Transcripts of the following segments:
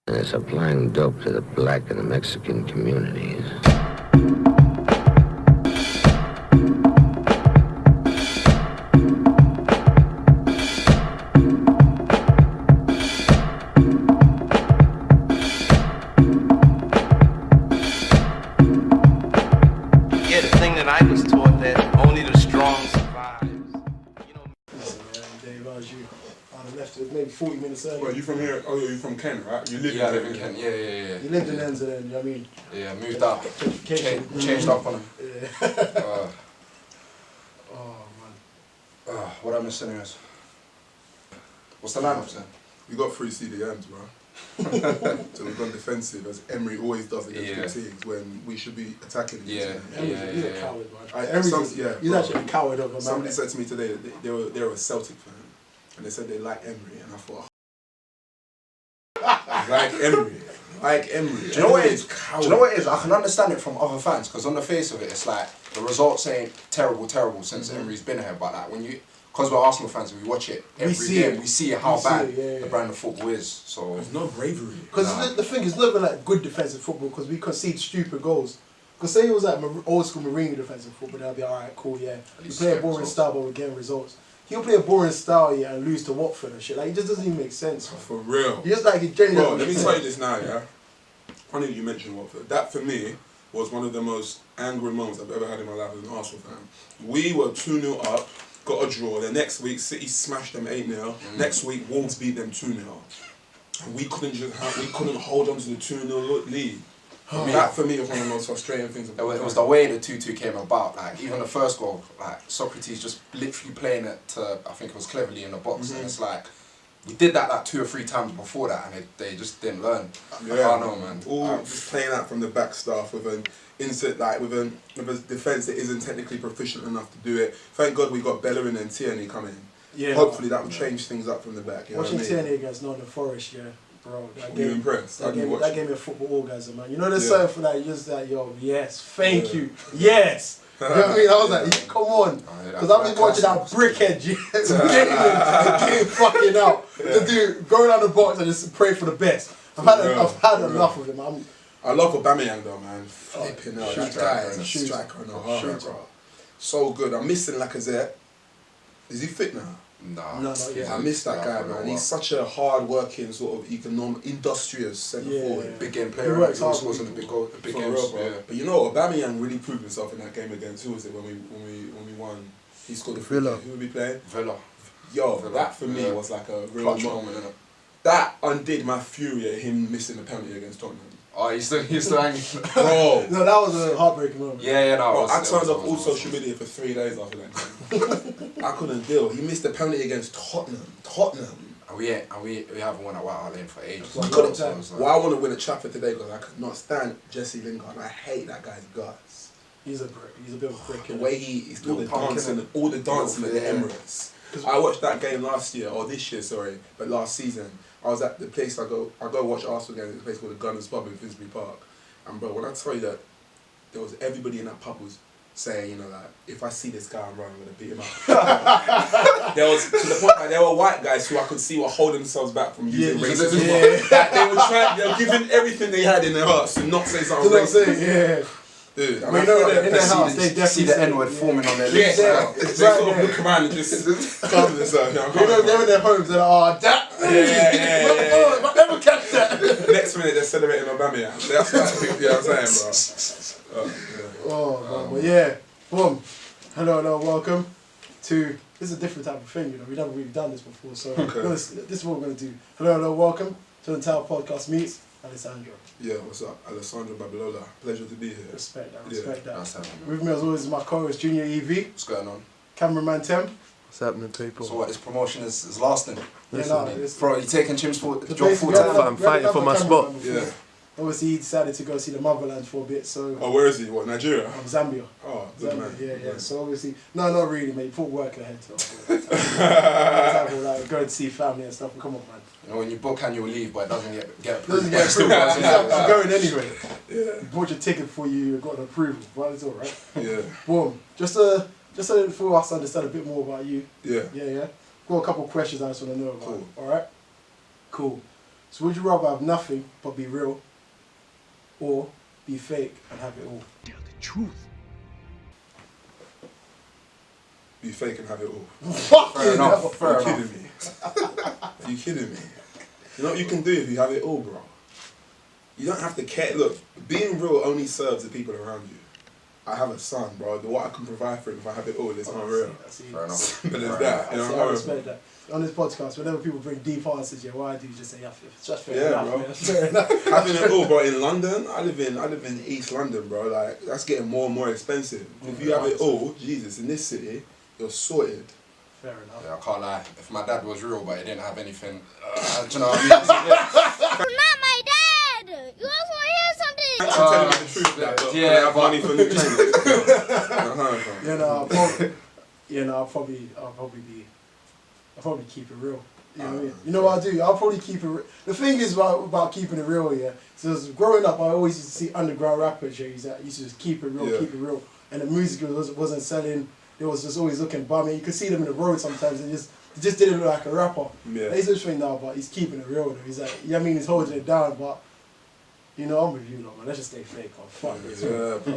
And they're supplying dope to the black and the Mexican communities. Yeah, the thing that I was taught that only the strong survive. You know. Listen, man, Dave, as you, I'd have left it maybe 40 minutes early. Well, you from here? Oh, yeah, you from Kent, right? You live Yeah, I in live in Kent. Kent. Yeah. You lived in Enza then, you know what I mean? Yeah, moved up. Education. Changed up on him. Yeah. Oh, man. What I miss anyways? What's the lineup then? We got 3 CDMs, bro. So we've gone defensive, as Emery always does against good teams, when we should be attacking. He's a coward, man. He's actually a coward of a man. Somebody said to me today that they were a Celtic fan, and they said they like Emery, and I thought, like Emery. Do you know what it is? Do you know what it is? I can understand it from other fans, because on the face of it, it's like the results ain't terrible since Emery's been here, but like when you, because we're Arsenal fans and we watch it every game, we see how bad the brand of football is. So there's no bravery. Because the thing is, not even like good defensive football, because we concede stupid goals. Because say it was like old school Mourinho defensive football, they'll be alright, cool, yeah. We play a boring style, but we're getting results. He'll play a boring style, yeah, and lose to Watford and shit. Like, it just doesn't even make sense. For real. He just like, he genuinely Bro, let me tell you this now, yeah. Funny that you mentioned Watford. That for me was one of the most angry moments I've ever had in my life as an Arsenal fan. We were 2-0 up, got a draw. The next week, City smashed them 8-0. Next week, Wolves beat them 2-0. And we couldn't hold on to the 2-0 lead. That for me was one of the most frustrating things. it was the way the 2-2 came about. Like even the first goal, like Socrates just literally playing it to, I think it was Cleverly in the box, and it's like we did that like 2 or 3 times before that, and they just didn't learn. Yeah, I don't know, man. All just playing out from the back stuff with an with a defence that isn't technically proficient enough to do it. Thank God we got Bellerin and Tierney coming. Yeah. Hopefully that will change things up from the back. You know watching what I mean? Tierney against Nottingham Forest, yeah. Bro, Were you impressed? That gave me a football orgasm, man. You know, there's something for that, you're just like, yo, yes, thank you, yes. You know what I mean? I was like, come on. Because I've been watching that brickhead, game fucking out. The dude going down the box and just pray for the best. I've had enough of him. I love Aubameyang though, man. Flipping out. That guy is a shoot. striker and a half, bro. So good. I'm missing Lacazette. Is he fit now? No, not yet. I miss that guy, man. He's such a hard-working, sort of industrious centre forward. Big game He player. works He hard. was in the big For games. real, bro. Yeah. But you know, Aubameyang really proved himself in that game against, who was it when we won? He scored the free Villa. kick. Who were we playing? Villa. Yo, that for me was like a real Clutch moment. moment, innit? That undid my fury at him missing the penalty against Tottenham. Oh, he's still angry. Bro. No, that was a heartbreaking moment. Yeah, no. Bro, I turned off all social media for 3 days after that game. I couldn't deal. He missed the penalty against Tottenham. And we haven't won at White Hart Lane for ages. I couldn't. Well, I want to win at Trafford today because I could not stand Jesse Lingard. I hate that guy's guts. He's a brick. He's a bit of a brick. The way he's all the dancing at the Yeah. Emirates. I watched that game last year, or this year, sorry, but last season. I was at the place I go watch Arsenal games. It's a place called the Gunners Pub in Finsbury Park. And bro, when I tell you that there was everybody in that pub was saying, you know, like, if I see this guy I'm running, I'm gonna beat him up. There was to the point like there were white guys who I could see were holding themselves back from using racism. Like, they were giving everything they had in their hearts to not say something racist. Dude, I mean, in their house, they definitely see the N-word forming on their lips. They sort of look around and just cover themselves. You know, they're in their homes, they're like, oh, that. Yeah. I never catch that. Next minute, they're celebrating Aubameyang. That's like, you know what I'm saying, bro? Oh, but yeah. Boom. Hello, welcome to. This is a different type of thing, you know. We've never really done this before, so this is what we're going to do. Hello, welcome to the entire podcast meets Alessandro. Yeah, what's up? Alessandro Babalola. Pleasure to be here. Respect that. That's happening. With me as always is my co-host Junior EV, What's going on? cameraman Tem. What's happening, people? So what, this promotion is lasting? Bro, You taking Chim's job basically, full time? I'm fighting for my spot. Yeah. Obviously, he decided to go see the motherland for a bit, so. Oh, where is he? What, Nigeria? Zambia. Oh, good man. Yeah. So obviously, no, not really, mate. Put work ahead. So. Like, going to see family and stuff. Come on, man. You know, when you book annual leave, but it doesn't get Doesn't approved. get approved. I'm going anyway. Yeah. You bought your ticket for you, got an approval. Well, it's all right. Yeah. Boom. Just so for us to understand a bit more about you. Yeah. Yeah. Got a couple of questions I just want to know about. Cool. All right. Cool. So would you rather have nothing but be real, or be fake and have it all? Tell the truth. Be fake and have it all. Fucking hell. Fair Are you enough. kidding me? Are you kidding me? You know what you can do if you have it all, bro? You don't have to care. Look, being real only serves the people around you. I have a son, bro. What I can provide for him if I have it all is unreal. Fair enough. Simple as that. You know I what I respect mean? that. On this podcast, whenever people bring deep answers, yeah, what I do is just say, yeah, it's just fair Yeah, enough, bro. man. That's fair enough. Having it all, bro. In London, I live in East London, bro. Like that's getting more and more expensive. If you have it all, Jesus, in this city, you're sorted. Fair enough. Yeah, I can't lie. If my dad was real but he didn't have anything, do you know what I mean? Not my dad! You also want to hear something? Thanks for telling me the truth, that, but yeah, yeah, I have but- money for new trainers. Yeah, no, I'll probably keep it real. You know what I mean? You know what I do? I'll probably keep it real. The thing is about keeping it real, yeah. So growing up, I always used to see underground rappers, yeah, used to just keep it real, Yeah. keep it real. And the music wasn't selling. It was just always looking bummy. You could see them in the road sometimes. They just didn't look like a rapper. Yeah. They just think now, but he's keeping it real though. He's like, yeah, I mean, he's holding it down, but you know, I'm with you, though, man. Let's just stay fake, man. Fuck it. Yeah, bro.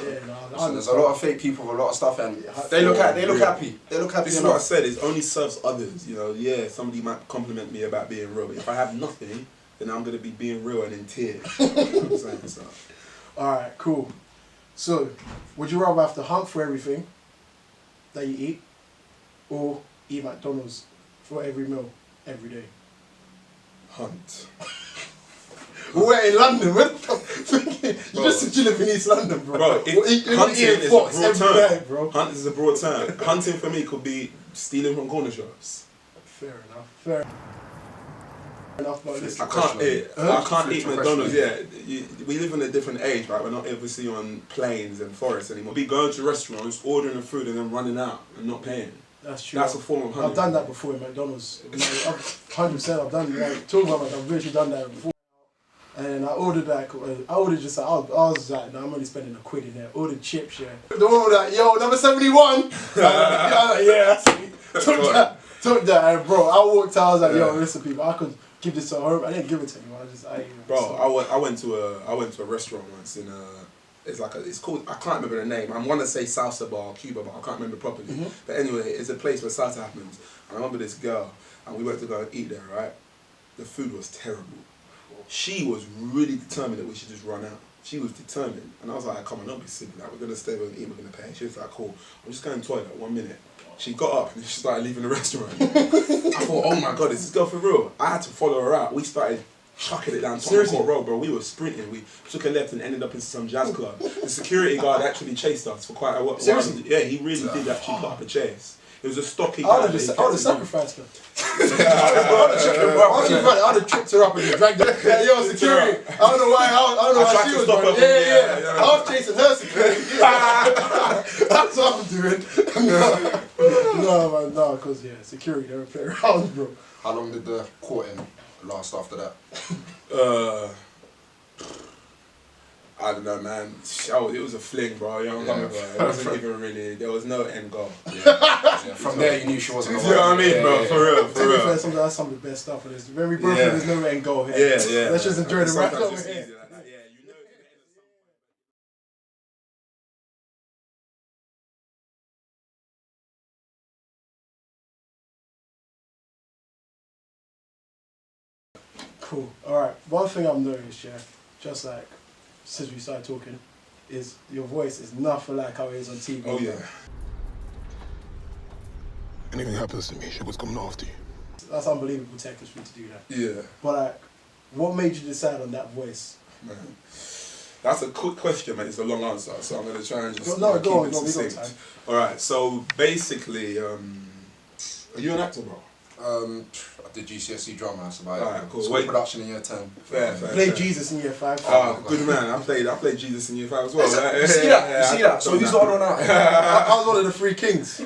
Yeah, no, Listen, there's a lot of fake people with a lot of stuff, and Yeah, they look yeah. happy. They look happy This is what I enough. said. It only serves others. You know, yeah. Somebody might compliment me about being real, but if I have nothing, then I'm gonna be being real and in tears. You know what I'm saying? So, All right, cool. So, would you rather have to hunt for everything that you eat, or eat McDonald's for every meal every day? hunt. We're in London. What the fuck? You Bro. just said you live in East London, bro. Bro, You're hunting eating is fox a broad every term. night, bro. Hunt is a broad term. Hunting for me could be stealing from corner shops. Fair enough. Fair enough, but listen. I can't eat. Huh? I can't eat Future McDonald's. Yeah, question. we live in a different age, right? We're not obviously on planes and forests anymore. Be going to restaurants, ordering the food, and then running out and not paying. That's true. That's a form of hunting. I've done that before in McDonald's. 100%. I've done that. Talking about I've literally done that before. And I ordered like, I was like, no, I'm only spending £1 in there. Ordered chips, yeah. The one was like, yo, number 71. Yeah, that's me. Took that, and bro, I walked out. I was like, yo, listen, people, I could give this to home. I didn't give it to anyone. Bro, I went to a restaurant once in it's called, I can't remember the name. I want to say salsa bar, Cuba bar. I can't remember properly. But anyway, it's a place where salsa happens. And I remember this girl, and we went to go and eat there. Right, the food was terrible. She was really determined that we should just run out. She was determined. And I was like, come on, don't be silly. Like, we're going to stay, we're going to eat, we're going to pay. She was like, cool. I'm just going to the toilet, 1 minute. She got up and she started leaving the restaurant. I thought, oh my God, is this girl for real? I had to follow her out. We started chucking it down Tottenham Court Road, bro. We were sprinting. We took a left and ended up in some jazz club. The security guard actually chased us for quite a while. Seriously? Yeah, he really did actually put up a chase. It was a stocky guy. I would have sacrificed her. I would have tripped her up and just dragged her. Yeah, yo, security. I don't know why she was running. Yeah. I was chasing her security. That's what I'm doing. No, because security, they were playing around, bro. How long did the courting last after that? I don't know, man. It was a fling, bro. You know what I'm saying? It wasn't even really. There was no end goal. Yeah, from there, you knew she wasn't. You know what I mean, bro? For real, for real. That's some of the best stuff for this. When we both there's no end goal here. Yeah. Let's just enjoy the rap Sometimes over it's here. easy like that. Yeah, you know it's gonna end at some Cool. Alright. One thing I've noticed, just like since we started talking, is your voice is nothing like how it is on TV. Oh yeah. Anything happens to me, shit was coming after you. That's unbelievable tactics for you to do that. Yeah, But like, what made you decide on that voice? man. That's a quick question, man. It's a long answer, so I'm gonna try and just No, keep go on, it we got succinct. time. All right. So basically, are you an actor, bro? I did GCSE drama, that's about Alright, it. cool. School Wait. production in year 10. Fair. Played Jesus in year 5. Oh, good man. I played Jesus in year 5 as well. You see that? So who's the other one out? I was one of the 3 kings.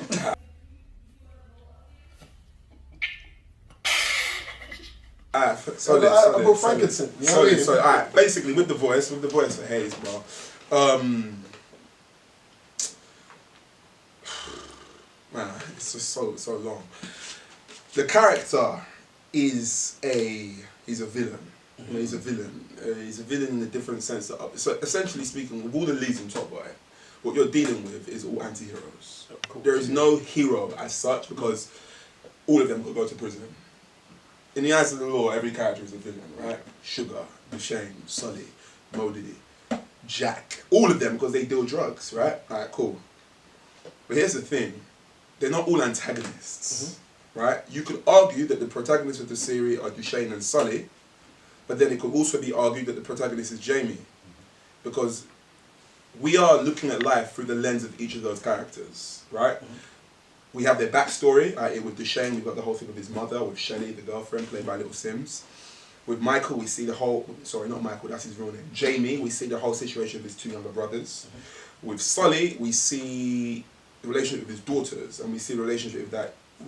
Solid. About Frankenstein. You know what I mean? Solid. Alright, basically with the voice for Haze, bro. Man, it's just so long. The character is a he's a villain. You know, he's a villain. He's a villain in a different sense. So essentially speaking, with all the leads in Top Boy, what you're dealing with is all anti-heroes. There is no hero as such because all of them could go to prison. In the eyes of the law, every character is a villain, right? Sugar, Dushane, Sully, Mo Diddy, Jack, all of them because they deal drugs, right? Alright, cool. But here's the thing, they're not all antagonists, right? You could argue that the protagonists of the series are Dushane and Sully, but then it could also be argued that the protagonist is Jamie, because we are looking at life through the lens of each of those characters, right? We have their backstory. With Dushane, we've got the whole thing with his mother, with Shelley, the girlfriend, played by Little Sims. With Michael, we see the whole, sorry, not Michael, that's his real name. Jamie, we see the whole situation with his two younger brothers. With Sully, we see the relationship with his daughters, and we see the relationship with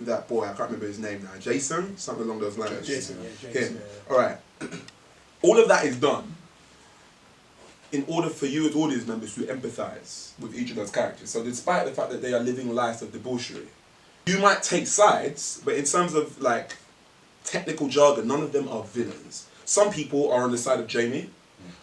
that boy, I can't remember his name now, Jason? Something along those lines. Jason, yeah, Jason. Yeah. Alright. All of that is done in order for you as audience members to empathise with each of those characters. So despite the fact that they are living lives of debauchery, you might take sides, but in terms of like technical jargon, none of them are villains. Some people are on the side of Jamie,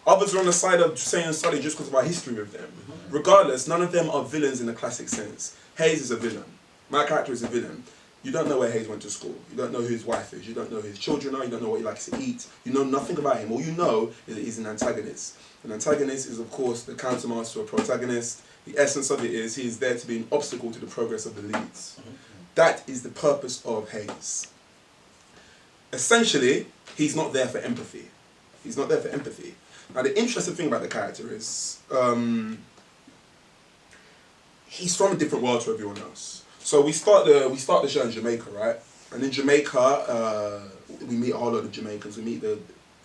others are on the side of Dushane and Sully just because of our history with them. Regardless, none of them are villains in the classic sense. Haze is a villain. My character is a villain. You don't know where Haze went to school. You don't know who his wife is. You don't know who his children are. You don't know what he likes to eat. You know nothing about him. All you know is that he's an antagonist. An antagonist is, of course, the countermaster to a protagonist. The essence of it is he is there to be an obstacle to the progress of the leads. That is the purpose of Haze. Essentially, he's not there for empathy. He's not there for empathy. Now, the interesting thing about the character is he's from a different world to everyone else. So we start the show in Jamaica, right? And in Jamaica, we meet a whole lot of Jamaicans. We meet the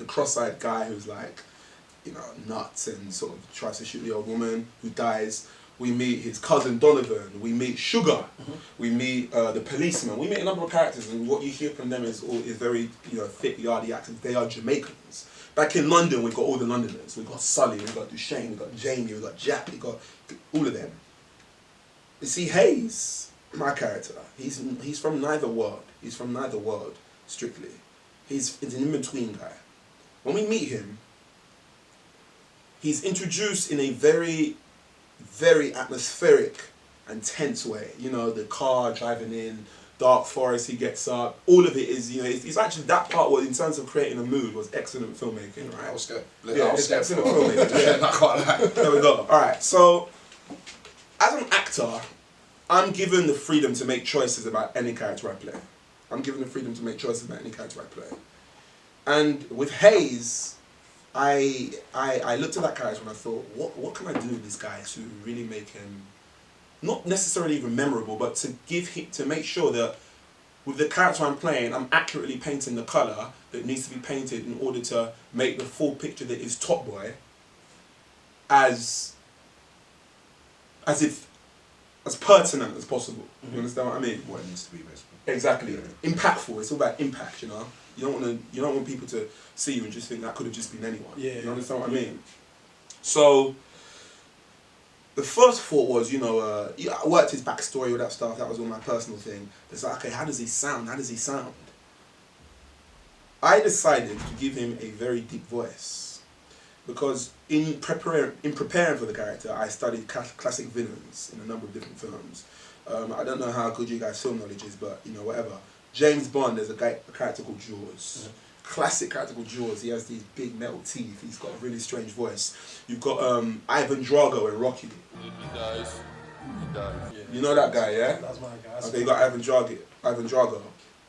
cross-eyed guy who's like, you know, nuts and sort of tries to shoot the old woman who dies. We meet his cousin Donovan. We meet Sugar. We meet the policeman. We meet a number of characters, and what you hear from them is very, you know, thick, yardy accents. They are Jamaicans. Back in London, we've got all the Londoners. We've got Sully, we've got Dushane, we've got Jamie, we've got Jack, we've got all of them. You see, Haze, my character, he's from neither world. He's from neither world, strictly. He's an in-between guy. When we meet him, he's introduced in a very, very atmospheric and tense way. You know, the car driving in, dark forest, he gets up. All of it is, you know, it's actually that part was, in terms of creating a mood, was excellent filmmaking, right? I was scared. Yeah, it's excellent filmmaking. Yeah, I can't lie. There we go. Alright, so as an actor, I'm given the freedom to make choices about any character I play. I'm given the freedom to make choices about any character I play. And with Haze, I looked at that character and I thought, what can I do with this guy to really make him, not necessarily even memorable, but to make sure that with the character I'm playing, I'm accurately painting the colour that needs to be painted in order to make the full picture that is Top Boy as pertinent as possible. You understand what I mean? What it needs to be, basically. Exactly. Yeah. Impactful. It's all about impact, you know. You don't want people to see you and just think that could have just been anyone. Yeah. You understand what I mean? So the first thought was, you know, I worked his backstory, all that stuff. That was all my personal thing. It's like, okay, how does he sound? How does he sound? I decided to give him a very deep voice because in preparing for the character, I studied classic villains in a number of different films. I don't know how good you guys' film knowledge is, but you know, whatever. James Bond, there's a character called Jaws. Classic character called Jaws. He has these big metal teeth. He's got a really strange voice. You've got Ivan Drago in Rocky. He dies. You know that guy, yeah? That's my guy. Okay, you got Ivan Drago.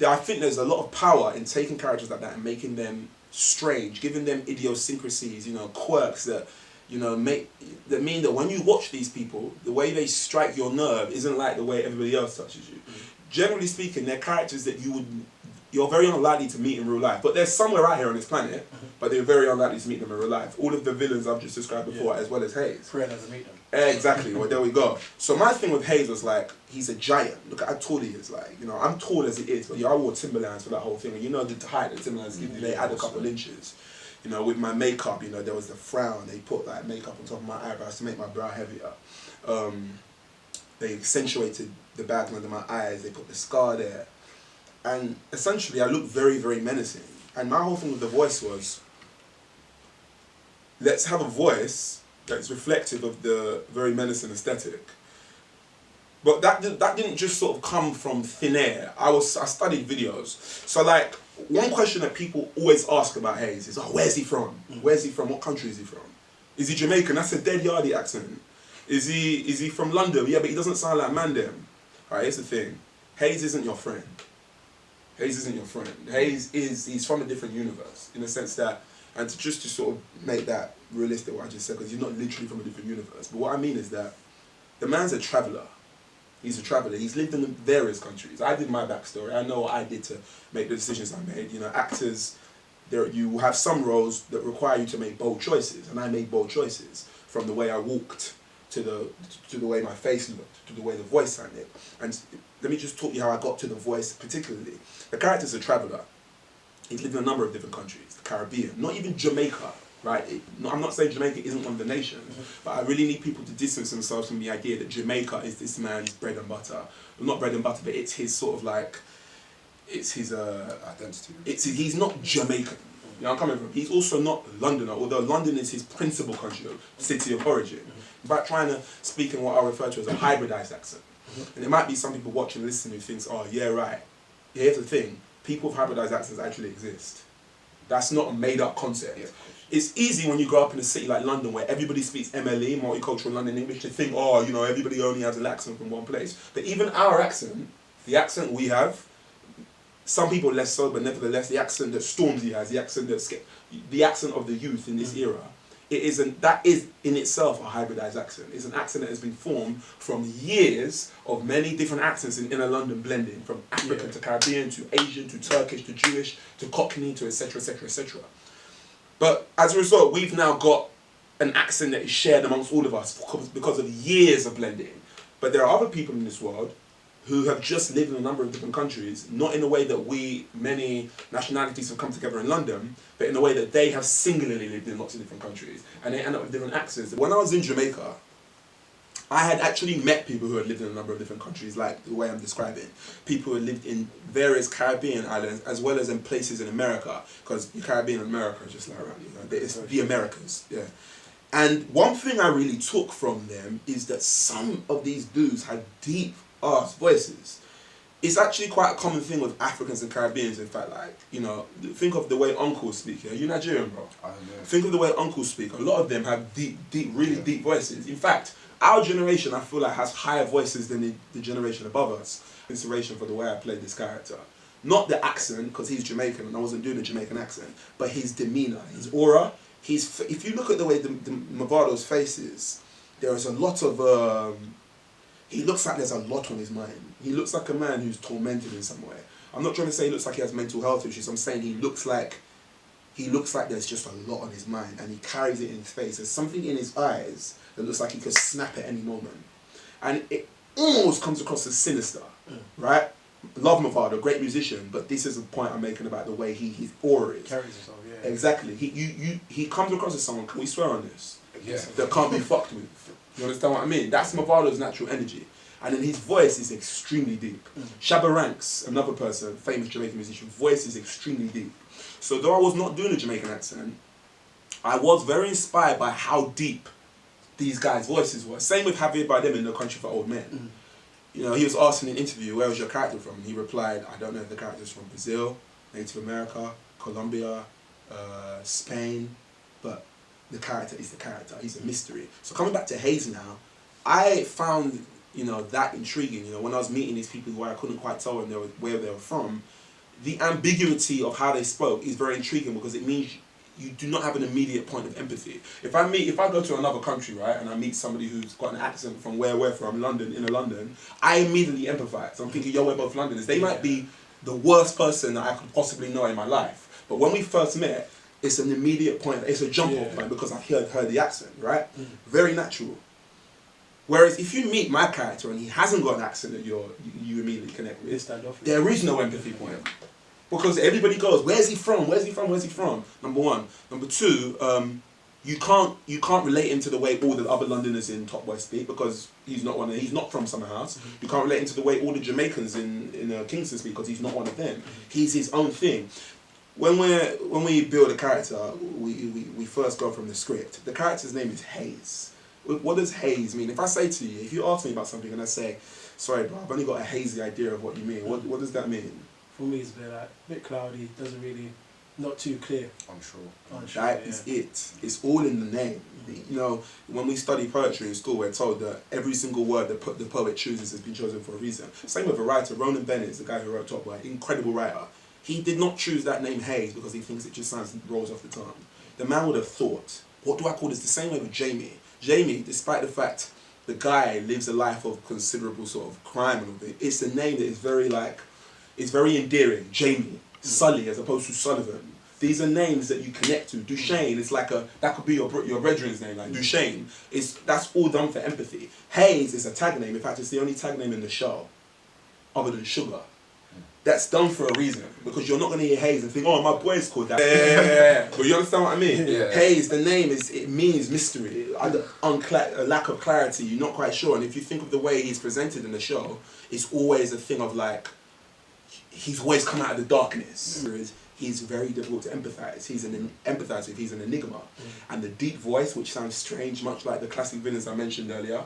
I think there's a lot of power in taking characters like that and making them strange, giving them idiosyncrasies, you know, quirks that, you know, mean that when you watch these people, the way they strike your nerve isn't like the way everybody else touches you. Generally speaking, they're characters that you're very unlikely to meet in real life. But they're somewhere out here on this planet, but they're very unlikely to meet them in real life. All of the villains I've just described before, as well as Haze. Prayer doesn't meet them. Exactly, well there we go. So my thing with Haze was like, he's a giant. Look at how tall he is. Like, you know, I'm tall as it is, but yeah, I wore Timberlands for that whole thing. And you know the height that Timberlands give you, they add a couple inches. You know, with my makeup, you know, there was the frown. They put like makeup on top of my eyebrows to make my brow heavier. They accentuated the bags under my eyes. They put the scar there. And essentially, I look very, very menacing. And my whole thing with the voice was, let's have a voice that's reflective of the very menacing aesthetic. But that didn't just sort of come from thin air. I studied videos. So like, one question that people always ask about Haze is, oh, where's he from? Where's he from? What country is he from? Is he Jamaican? That's a dead yardy accent. Is he from London? Yeah, but he doesn't sound like Mandem. Alright, here's the thing. Haze isn't your friend. Haze isn't your friend. He's from a different universe, in the sense that, and to sort of make that realistic what I just said, because he's not literally from a different universe, but what I mean is that the man's a traveller. He's a traveller. He's lived in various countries. I did my backstory. I know what I did to make the decisions I made. You know, actors, you have some roles that require you to make bold choices, and I made bold choices, from the way I walked, to the way my face looked, to the way the voice sounded. And let me just talk you how I got to the voice particularly. The character's a traveller. He's lived in a number of different countries, the Caribbean, not even Jamaica, right? I'm not saying Jamaica isn't one of the nations, but I really need people to distance themselves from the idea that Jamaica is this man's bread and butter. Well, not bread and butter, but it's his sort of like, it's his identity. He's not Jamaican. You know, I'm coming from. He's also not Londoner, although London is his principal country, city of origin. But trying to speak in what I refer to as a hybridized accent. And there might be some people watching and listening who thinks, oh yeah, right. Here's the thing, people with hybridized accents actually exist. That's not a made up concept. Yeah, it's easy when you grow up in a city like London where everybody speaks MLE, multicultural London English, to think, oh, you know, everybody only has an accent from one place. But even our accent, the accent we have, some people less so, but nevertheless, the accent that Stormzy has, the accent of the youth in this era, that is in itself a hybridized accent. It's an accent that has been formed from years of many different accents in inner London blending, from African to Caribbean to Asian to Turkish to Jewish to Cockney to etc, etc, etc. But as a result, we've now got an accent that is shared amongst all of us because of years of blending. But there are other people in this world who have just lived in a number of different countries, not in a way that many nationalities have come together in London, but in a way that they have singularly lived in lots of different countries, and they end up with different accents. When I was in Jamaica, I had actually met people who had lived in a number of different countries, like the way I'm describing. People who had lived in various Caribbean islands, as well as in places in America, because the Caribbean and America are just like around, you know, it's the Americas, yeah. And one thing I really took from them is that some of these dudes had deep ass voices. It's actually quite a common thing with Africans and Caribbeans, in fact, like, you know, think of the way uncles speak. Yeah? You're Nigerian, bro. Think of the way uncles speak. A lot of them have really deep voices. In fact, our generation, I feel like, has higher voices than the generation above us. Inspiration for the way I played this character. Not the accent, because he's Jamaican and I wasn't doing a Jamaican accent, but his demeanour, his aura. If you look at the way the Mavado's face is, there is a lot of... he looks like there's a lot on his mind. He looks like a man who's tormented in some way. I'm not trying to say he looks like he has mental health issues. I'm saying he looks like there's just a lot on his mind, and he carries it in his face. There's something in his eyes that looks like he could snap at any moment. And it almost comes across as sinister, right? Love Mavado, great musician, but this is the point I'm making about the way his aura is. Carries himself, yeah. Exactly. He comes across as someone, can we swear on this? Yeah. That can't be fucked with. You understand what I mean? That's Mavado's natural energy. And then his voice is extremely deep. Shabba Ranks, another person, famous Jamaican musician, voice is extremely deep. So though I was not doing a Jamaican accent, I was very inspired by how deep these guys' voices were. Same with Javier Bardem in No Country for Old Men. You know, he was asked in an interview, where was your character from? And he replied, I don't know if the character's from Brazil, Native America, Colombia, Spain, but the character is the character. He's a mystery. So coming back to Haze now, I found, you know, that intriguing. You know, when I was meeting these people who I couldn't quite tell where they were from, the ambiguity of how they spoke is very intriguing, because it means you do not have an immediate point of empathy. If I go to another country, right, and I meet somebody who's got an accent from where we're from, London, inner London, I immediately empathize. I'm thinking, yo, we're both Londoners. They might be the worst person that I could possibly know in my life. But when we first met, it's an immediate point, it's a jump off point, because I've heard the accent, right? Very natural. Whereas if you meet my character and he hasn't got an accent that you immediately connect with, there is no empathy point. Because everybody goes, where's he from? Where's he from? Where's he from? Number one. Number two, you can't relate him to the way all the other Londoners in Top Boy speak, because he's not from Summer House. You can't relate him to the way all the Jamaicans in Kingston speak, because he's not one of them. He's his own thing. when we build a character, we first go from the script. The character's name is Haze. What does haze mean? If I say to you, if you ask me about something and I say, sorry bro, I've only got a hazy idea of what you mean, what does that mean? For me it's a bit cloudy, doesn't really, not too clear. Unsure. That is it. It's all in the name. You know, when we study poetry in school, we're told that every single word that the poet chooses has been chosen for a reason. Same with a writer. Ronan Bennett is the guy who wrote Top Boy, incredible writer. He did not choose that name Hayes because he thinks it just rolls off the tongue. The man would have thought, what do I call this? The same way with Jamie. Jamie, despite the fact the guy lives a life of considerable sort of crime and all that, it's a name that is very it's very endearing. Jamie, Sully as opposed to Sullivan. These are names that you connect to. Duchesne is like that could be your brethren's name, like Duchesne. That's all done for empathy. Hayes is a tag name. In fact, it's the only tag name in the show, other than Sugar. That's done for a reason, because you're not going to hear Hayes and think, oh, my boy's called that. Yeah. But you understand what I mean? Yeah. Hayes, the name it means mystery, a lack of clarity. You're not quite sure. And if you think of the way he's presented in the show, it's always a thing of like, he's always come out of the darkness. He's very difficult to empathize. He's an enigma. And the deep voice, which sounds strange, much like the classic villains I mentioned earlier.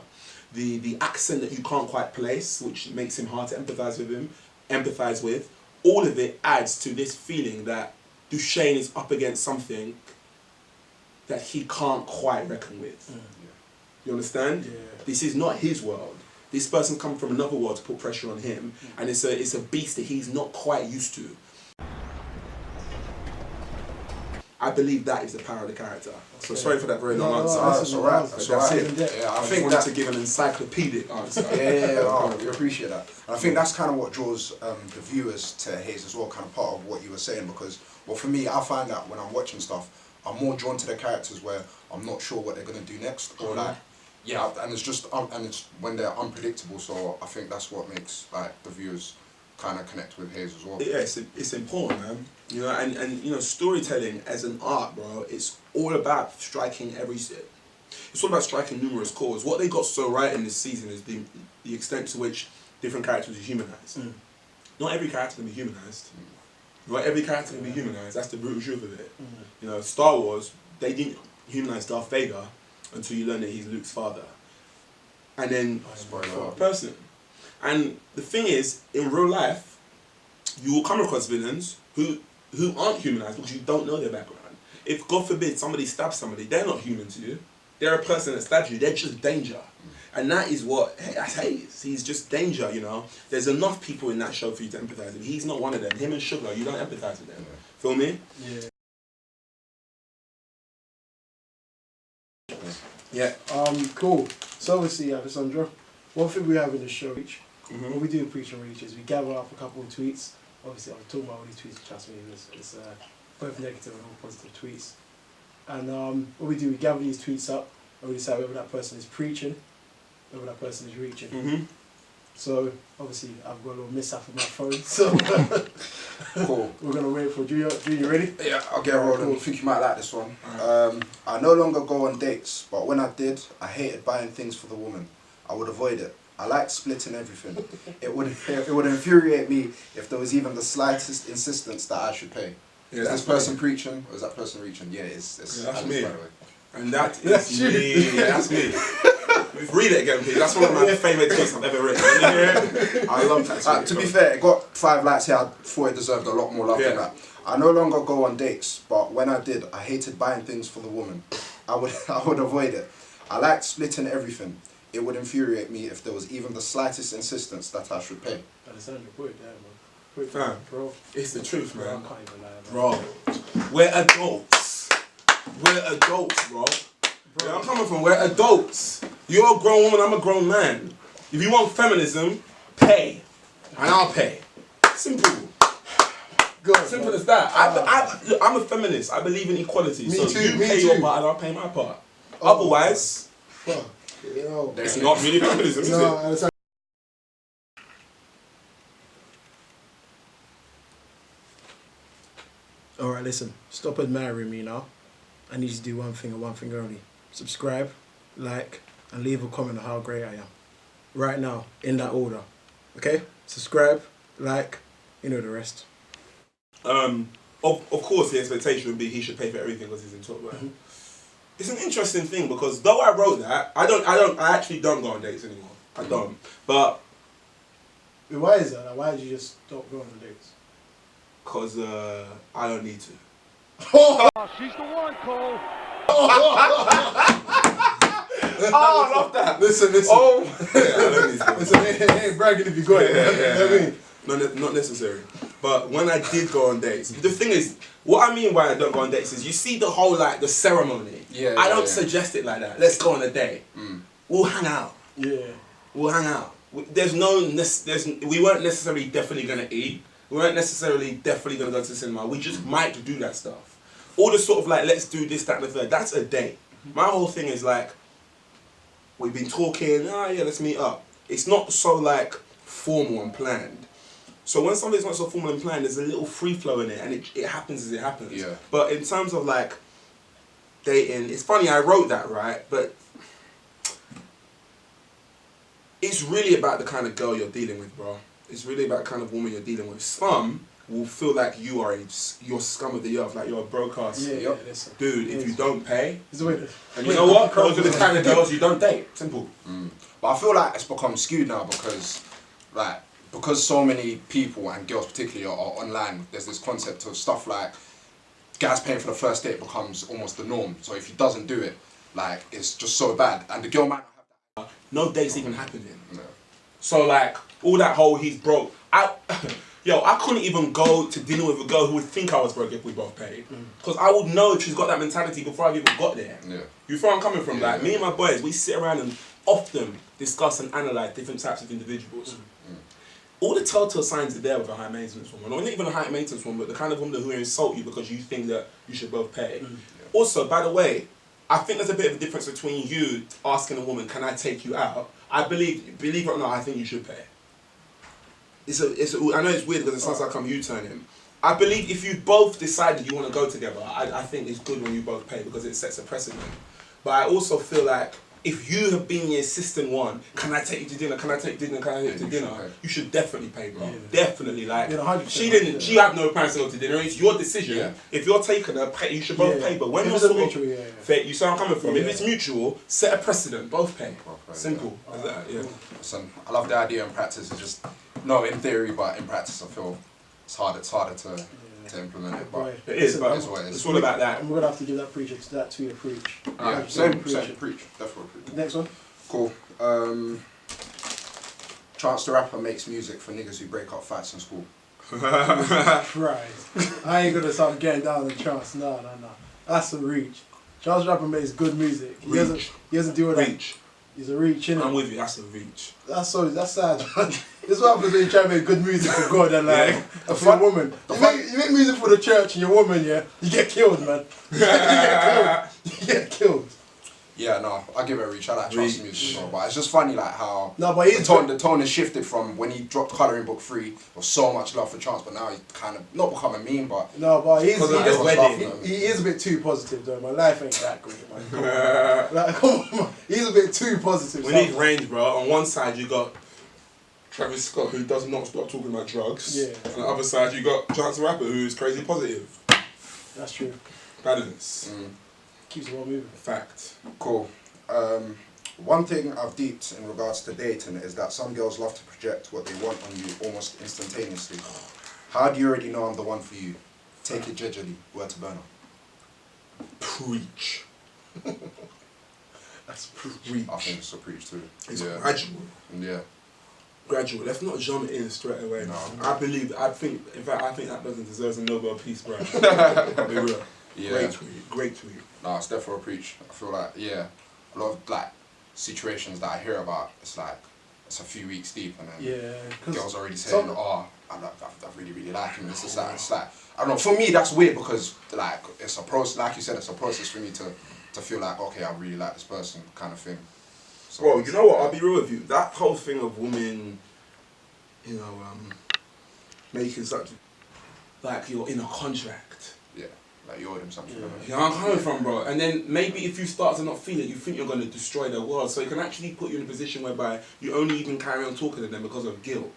The accent that you can't quite place, which makes him hard to empathize with. All of it adds to this feeling that Duchesne is up against something that he can't quite reckon with. You understand? Yeah. This is not his world. This person's come from another world to put pressure on him, and it's a beast that he's not quite used to. I believe that is the power of the character. Okay. So sorry for that very long answer. That's alright. That's it. Yeah, I think wanted to give an encyclopedic answer. We appreciate that. And I think that's kind of what draws the viewers to Hayes as well, kind of part of what you were saying, because, well, for me, I find that when I'm watching stuff, I'm more drawn to the characters where I'm not sure what they're going to do next, or like, yeah, and it's just, and it's when they're unpredictable, so I think that's what makes, like, the viewers kind of connect with Hayes as well. Yeah, it's important, man. You know, and you know, storytelling as an art, bro, it's all about striking it's all about striking numerous chords. What they got so right in this season is the extent to which different characters are humanized. Not every character can be humanized. Not every character can be humanized. That's the brutal truth of it. You know, Star Wars, they didn't humanize Darth Vader until you learn that he's Luke's father. And then for a person. And the thing is, in real life, you will come across villains who aren't humanized because you don't know their background. If, God forbid, somebody stabs somebody, they're not human to you. They're a person that stabs you. They're just danger. And that is what Hayes. He's just danger, you know. There's enough people in that show for you to empathize with. He's not one of them. Him and Sugar, you don't empathize with them. Feel me? Yeah. Cool. So obviously, Alessandro, one thing we have in the show each, what we do in Preach and Reach is we gather up a couple of tweets. Obviously, I'm talking about all these tweets, trust me, it's both negative and all positive tweets. And what we do, we gather these tweets up and we decide whether that person is preaching, whether that person is reaching. So, obviously, I've got a little mishap with my phone, so Cool. We're going to wait for Junior. You ready? Yeah, I'll get rolling. I think you might like this one. I no longer go on dates, but when I did, I hated buying things for the woman. I would avoid it. I liked splitting everything. It would infuriate me if there was even the slightest insistence that I should pay. Yeah, is this person preaching or is that person reaching? Yeah, it's that's me. And that is me. Yeah, that's me. Read it again, please. That's one of my favourite tweets I've ever written. I love that tweet. To be fair, it got 5 likes here. I thought it deserved a lot more love than that. I no longer go on dates, but when I did, I hated buying things for the woman. I would avoid it. I liked splitting everything. It would infuriate me if there was even the slightest insistence that I should pay. Alessandro, put it down, man. Fam, bro. It's the truth, man. Bro, I can't even lie, man. Bro, we're adults. We're adults, bro. Where I'm coming from, we're adults. You're a grown woman, I'm a grown man. If you want feminism, pay. And I'll pay. Simple. Good, simple as that. Look, I'm a feminist. I believe in equality. Me so too, you me pay too. your part and I'll pay my part. Otherwise, fuck. It's not really feminism, is it? Alright, listen. Stop admiring me now. I need you to do one thing and one thing only. Subscribe, like, and leave a comment on how great I am. Right now, in that order. Okay? Subscribe, like, you know the rest. of course the expectation would be he should pay for everything because he's in top right? It's an interesting thing because though I wrote that, I actually don't go on dates anymore. I don't. But why is that? Like, why did you just stop going on dates? Because I don't need to. She's the one, Cole. Oh, I love that. Listen. Oh, yeah, I don't need to. Listen, it ain't bragging if you got it. You know what I mean? Not necessary. But when I did go on dates, the thing is, what I mean by I don't go on dates is you see the whole like the ceremony. Yeah. I don't suggest it like that. Let's go on a date. We'll hang out. Yeah. We'll hang out. We weren't necessarily definitely gonna eat. We weren't necessarily definitely gonna go to the cinema. We just might do that stuff. All the sort of like let's do this, that, and the third. That's a date. My whole thing is like we've been talking. Yeah, let's meet up. It's not so like formal and planned. So when something's not so formal and planned, there's a little free flow in it, and it happens as it happens. Yeah. But in terms of like dating, it's funny. I wrote that right, but it's really about the kind of girl you're dealing with, bro. It's really about the kind of woman you're dealing with. Some will feel like you're scum of the earth, like you're a broke ass. Yeah, dude, if you don't pay, and you Wait, know what? Those are the kind of girls you don't date. Simple. But I feel like it's become skewed now because so many people and girls particularly are online. There's this concept of stuff like guys paying for the first date becomes almost the norm. So if he doesn't do it, like it's just so bad, and the girl might not have that. No dates even happening. No. So like all that whole he's broke. I couldn't even go to dinner with a girl who would think I was broke if we both paid. Because I would know if she's got that mentality before I've even got there. Yeah. You feel where I'm coming from? Yeah, Like me and my boys, we sit around and often discuss and analyse different types of individuals. All the telltale signs are there with a high maintenance woman. Or not even a high maintenance woman, but the kind of woman who will insult you because you think that you should both pay. Also, by the way, I think there's a bit of a difference between you asking a woman, can I take you out? I believe it or not, I think you should pay. I know it's weird because it sounds like I'm U-turning. I believe if you both decided you want to go together, I think it's good when you both pay because it sets a precedent. But I also feel like if you have been the insistent one, can I take you to dinner? Can I take you to dinner? Can I take you to dinner? You should definitely pay, bro. Yeah. Definitely. Like, she didn't. She had no plans to go to dinner. It's your decision. Yeah. If you're taking her, you should both pay. But when you're sort of you see where I'm coming from. If it's mutual, set a precedent. Both pay. Simple. Yeah. Listen, I love the idea in practice. It's just in theory, but in practice, I feel it's harder to implement it. But it is. But it's all about that. And we're gonna have to give that preacher to that tweet a preach. Yeah, same preach. Definitely preach. Next one. Cool. Chance the Rapper makes music for niggas who break up fights in school. Christ. I ain't gonna start getting down the Chance. No. That's a reach. Chance the Rapper makes good music. He doesn't do it. Reach. He's a reach, innit? I'm with you. That's a reach. That's sad. This is what happens when you try to make good music for God and like for a woman. You make music for the church and your woman, yeah, you get killed, man. You get killed. Yeah, no, I give it a reach. I like Chance's music as well, but it's just funny like how the tone has shifted from when he dropped Colouring Book 3. There was so much love for Chance, but now he's kind of not become a meme, but he is a bit too positive though. My life ain't that good, man. Like, come on, man. He's a bit too positive. We need range, bro. On one side you got Travis Scott, who does not stop talking about drugs. Yeah. On the other side you got Chance the Rapper, who's crazy positive. That's true. Balance. Keeps the world moving. Fact. Cool. One thing I've deeped in regards to dating is that some girls love to project what they want on you almost instantaneously. How do you already know I'm the one for you? Take it gingerly. Word to burner. Preach. That's preach. I think it's a preach too. It's gradual. Yeah. Gradual. Let's not jump in straight away. No. I think that person deserves a Nobel Peace Prize. I'll be real. Yeah. Great tweet. No, it's definitely a preach. I feel like, a lot of like situations that I hear about, it's like, it's a few weeks deep and then girls already saying, I really like him. It's like, I don't know, for me that's weird because like, it's a process, like you said, it's a process for me to feel like, okay, I really like this person kind of thing. So well, you know what, I'll be real with you. That whole thing of women, making such, like you're in a contract. Yeah. Like you owe them something. Yeah, I'm coming from, bro. And then maybe if you start to not feel it, you think you're going to destroy their world. So it can actually put you in a position whereby you only even carry on talking to them because of guilt.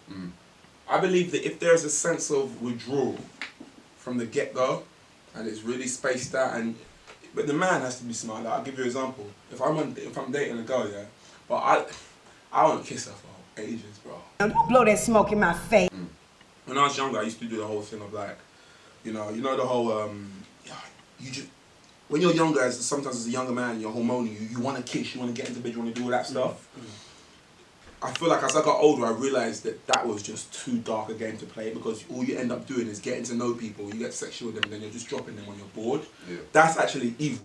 I believe that if there's a sense of withdrawal from the get-go, and it's really spaced out. But the man has to be smart. Like, I'll give you an example. If I'm dating a girl, yeah, but I won't kiss her for ages, bro. Now don't blow that smoke in my face. When I was younger, I used to do the whole thing of like, you know the whole when you're younger, sometimes as a younger man, you're hormonal. You want to kiss, you want to get into bed, you want to do all that stuff. I feel like as I got older, I realised that was just too dark a game to play, because all you end up doing is getting to know people. You get sexual with them, and then you're just dropping them when you're bored. Yeah. That's actually evil.